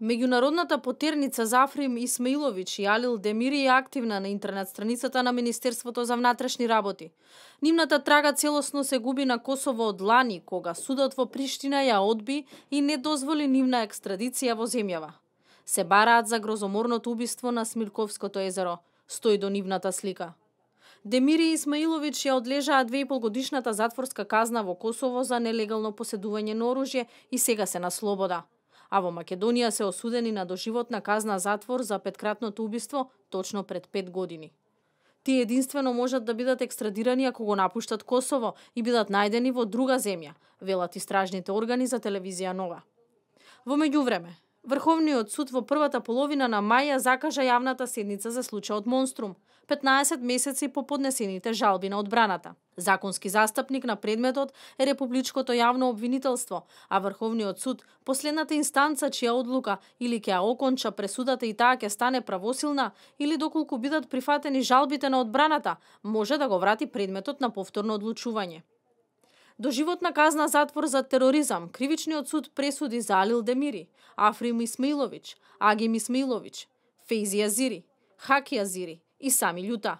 Меѓународната потерница Зафрим Исмаилович и Алил Демири е активна на интернет страницата на Министерството за внатрешни работи. Нивната трага целосно се губи на Косово од лани, кога судот во Приштина ја одби и не дозволи нивна екстрадиција во земјава. Се бараат за грозоморното убиство на Смилковското езеро, стои до нивната слика. Демири Исмаилович ја одлежаа 2,5 годишната затворска казна во Косово за нелегално поседување на оружје и сега се на слобода. А во Македонија се осудени на доживотна казна затвор за петкратното убиство точно пред 5 години. Тие единствено можат да бидат екстрадирани ако го напуштат Косово и бидат најдени во друга земја, велат истражните органи за телевизија Нова. Во меѓувреме, Врховниот суд во првата половина на мај ја закажа јавната седница за случајот Монструм, 15 месеци по поднесените жалби на одбраната. Законски застапник на предметот е Републичкото јавно обвинителство, а Врховниот суд, последната инстанца чија одлука или ќе ја оконча пресудата и таа ќе стане правосилна, или доколку бидат прифатени жалбите на одбраната, може да го врати предметот на повторно одлучување. Доживотна казна затвор за тероризам, Кривичниот суд пресуди за Алил Демири, Африм Исмаилович, Агим Исмаилович, Фейзи Азири, Хаки Азири и Сами Љута.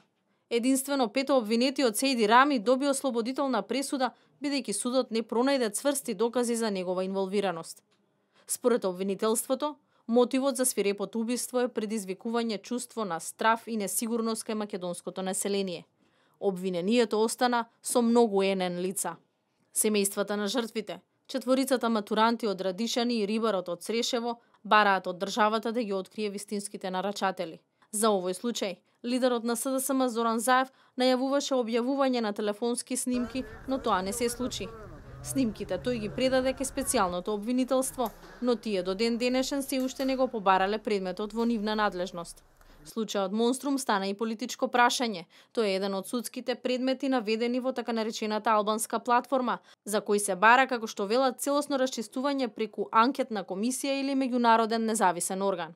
Единствено 5 обвинети од Сейди Рами доби ослободителна пресуда, бидејќи судот не пронајде цврсти докази за негова инволвираност. Според обвинителството, мотивот за свирепото убиство е предизвикување чувство на страф и несигурност кај македонското население. Обвинението остана со многу енен лица. Семејствата на жртвите, 4 матуранти од Радишани и рибарот од Срешево, бараат од државата да ги открие вистинските нарачатели. За овој случај, лидерот на СДСМ Зоран Заев најавуваше објавување на телефонски снимки, но тоа не се случи. Снимките тој ги предаде ке специјалното обвинителство, но тие до ден денешен се уште не го побарале предметот во нивна надлежност. Случајот Монструм стана и политичко прашање. Тој е еден од судските предмети наведени во така наречената албанска платформа, за кој се бара, како што велат, целосно расчистување преку анкетна комисија или меѓународен независен орган.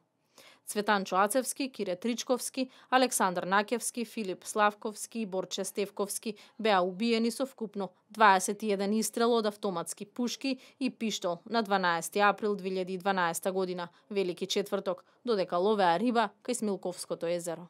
Цветан Чоацевски, Кире Тричковски, Александар Накевски, Филип Славковски и Борче Стевковски беа убиени со вкупно 21 истрел од автоматски пушки и пиштол на 12 април 2012 година, Велики четврток, додека ловеа риба кај Смилковското езеро.